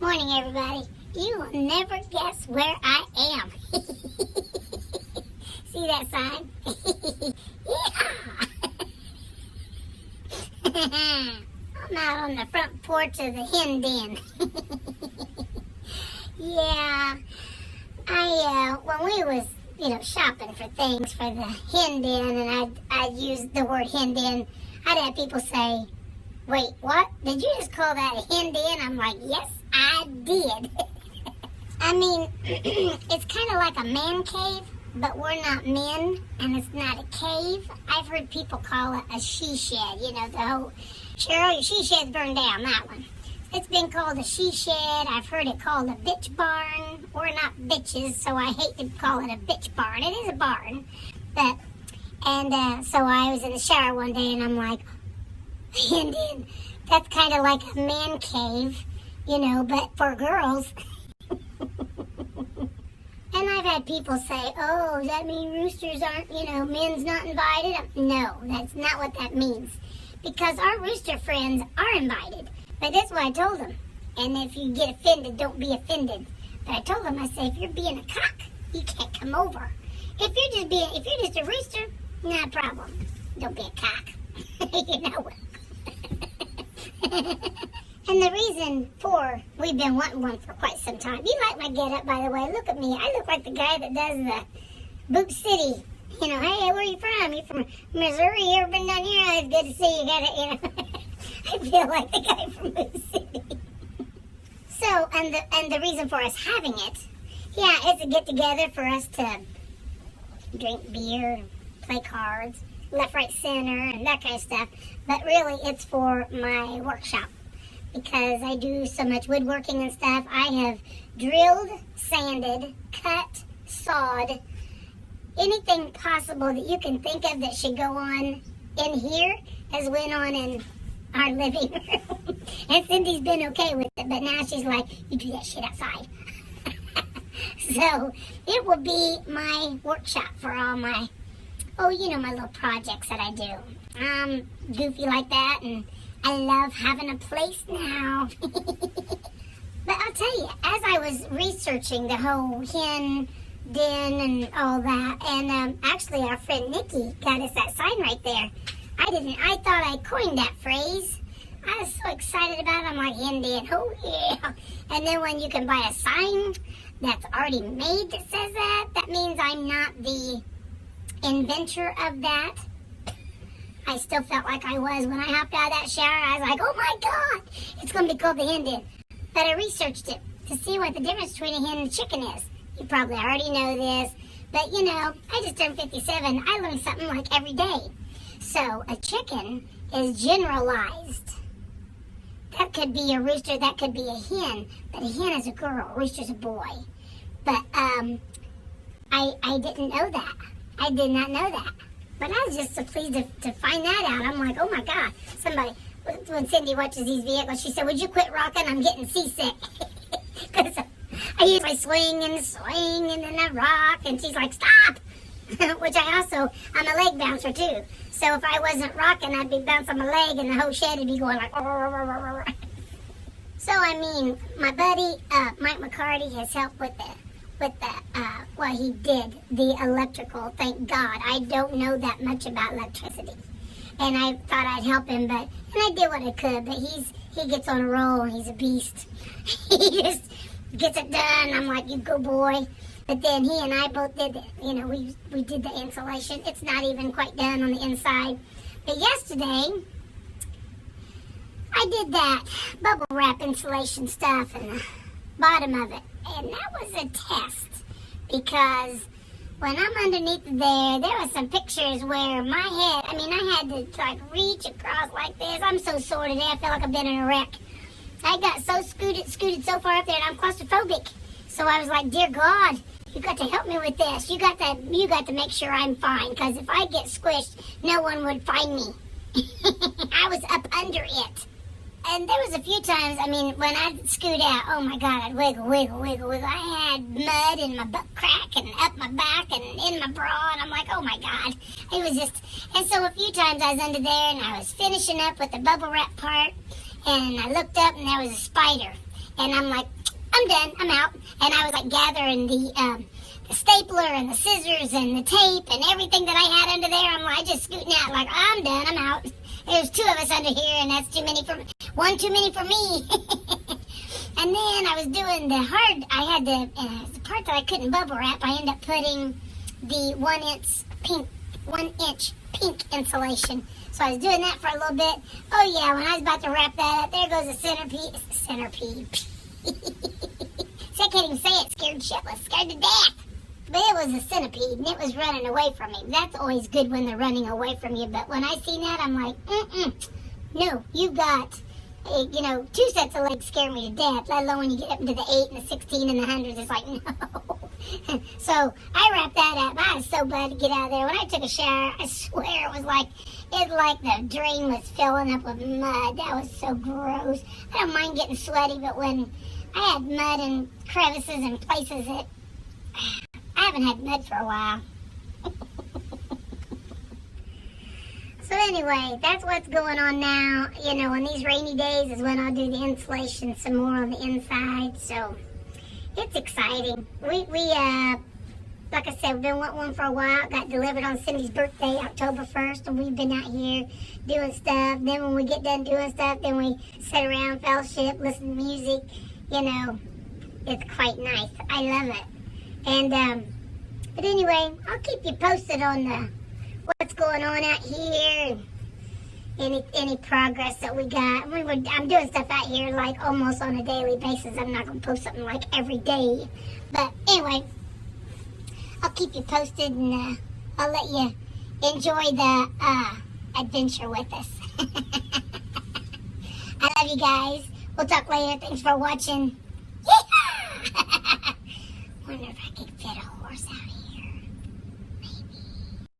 Morning, everybody. You will never guess where I am. See that sign? Yeah! I'm out on the front porch of the Hen Den. Yeah, when we was, shopping for things for the Hen Den, and I'd use the word Hen Den, I'd have people say, "Wait, what? Did you just call that a Hen Den?" I'm like, yes, I did. I mean, it's kind of like a man cave, but we're not men, and it's not a cave. I've heard people call it a she shed, the whole, Cheryl, your she shed's burned down, that one. It's been called a she shed. I've heard it called a bitch barn. We're not bitches, so I hate to call it a bitch barn. It is a barn. So I was in the shower one day, and I'm like, and then that's kind of like a man cave, but for girls. And I've had people say, "Oh, does that mean roosters aren't, men's not invited?" No, that's not what that means. Because our rooster friends are invited. But that's what I told them. And if you get offended, don't be offended. But I told them, I said, if you're being a cock, you can't come over. If you're just a rooster, not a problem. Don't be a cock. And the reason for, we've been wanting one for quite some time. You like my get up, by the way. Look at me. I look like the guy that does the Boot City. Hey, where are you from? You from Missouri? You ever been down here? Oh, it's good to see you. I feel like the guy from Boot City. So, and the reason for us having it, it's a get together for us to drink beer, play cards, left, right, center, and that kind of stuff. But really, it's for my workshop. Because I do so much woodworking and stuff. I have drilled, sanded, cut, sawed, anything possible that you can think of that should go on in here has went on in our living room. And Cindy's been okay with it, but now she's like, you do that shit outside. So it will be my workshop for all my, my little projects that I do. I'm goofy like that, and I love having a place now. But I'll tell you, as I was researching the whole Hen Den and all that, and actually our friend Nikki got us that sign right there. I thought I coined that phrase. I was so excited about it. I'm like, Hen Den, oh yeah. And then when you can buy a sign that's already made that says that, that means I'm not the inventor of that. I still felt like I was when I hopped out of that shower. I was like, oh my God, it's going to be called the Hen Den. But I researched it to see what the difference between a hen and a chicken is. You probably already know this, but I just turned 57. I learn something like every day. So a chicken is generalized. That could be a rooster, that could be a hen, but a hen is a girl, a rooster's a boy. But I didn't know that. I did not know that. But I was just so pleased to find that out. I'm like, oh my God. Somebody, when Cindy watches these vehicles, she said, would you quit rocking? I'm getting seasick. Because I usually swing, and then I rock, and she's like, stop. Which I'm a leg bouncer too. So if I wasn't rocking, I'd be bouncing my leg, and the whole shed would be going like, So, my buddy, Mike McCarty, has helped with he did the electrical, thank God. I don't know that much about electricity. And I thought I'd help him, and I did what I could, but he gets on a roll, he's a beast. He just gets it done. I'm like, you go boy. But then he and I both did we did the insulation. It's not even quite done on the inside. But yesterday, I did that bubble wrap insulation stuff in the bottom of it. And that was a test. Because when I'm underneath there were some pictures where my head, I had to reach across like this. I'm so sore today, I feel like I've been in a wreck. I got so scooted so far up there, and I'm claustrophobic. So I was like, dear God, you got to help me with this. You got to make sure I'm fine, because if I get squished, no one would find me. I was up under it. And there was a few times, when I'd scoot out, oh my God, I'd wiggle. I had mud in my butt crack and up my back and in my bra, and I'm like, oh my God. It was just, and so a few times I was under there, and I was finishing up with the bubble wrap part, and I looked up, and there was a spider. And I'm like, I'm done. I'm out. And I was like gathering the stapler and the scissors and the tape and everything that I had under there. I'm like just scooting out like, I'm done. I'm out. There's 2 of us under here, and that's too many for one too many for me. And then I was doing the part that I couldn't bubble wrap. I ended up putting the 1 inch pink insulation. So I was doing that for a little bit. Oh yeah, when I was about to wrap that up, there goes a centipede. See, I can't even say it. Scared shitless. Scared to death. But it was a centipede, and it was running away from me. That's always good when they're running away from you. But when I seen that, I'm like, no, you've got, 2 sets of legs scare me to death, let alone when you get up into the 8 and the 16 and the 100s. It's like, no. So I wrapped that up. I was so glad to get out of there. When I took a shower, I swear it was like the drain was filling up with mud. That was so gross. I don't mind getting sweaty, but when I had mud and crevices and places that I haven't had mud for a while. So anyway, that's what's going on now. On these rainy days is when I'll do the insulation some more on the inside. So it's exciting. We like I said, we've been wanting one for a while. It got delivered on Cindy's birthday, October 1st, and we've been out here doing stuff. Then when we get done doing stuff, then we sit around, fellowship, listen to music. It's quite nice. I love it. And but anyway, I'll keep you posted on what's going on out here and any progress that we got. I'm doing stuff out here like almost on a daily basis. I'm not going to post something like every day. But anyway, I'll keep you posted, and I'll let you enjoy the adventure with us. I love you guys. We'll talk later. Thanks for watching.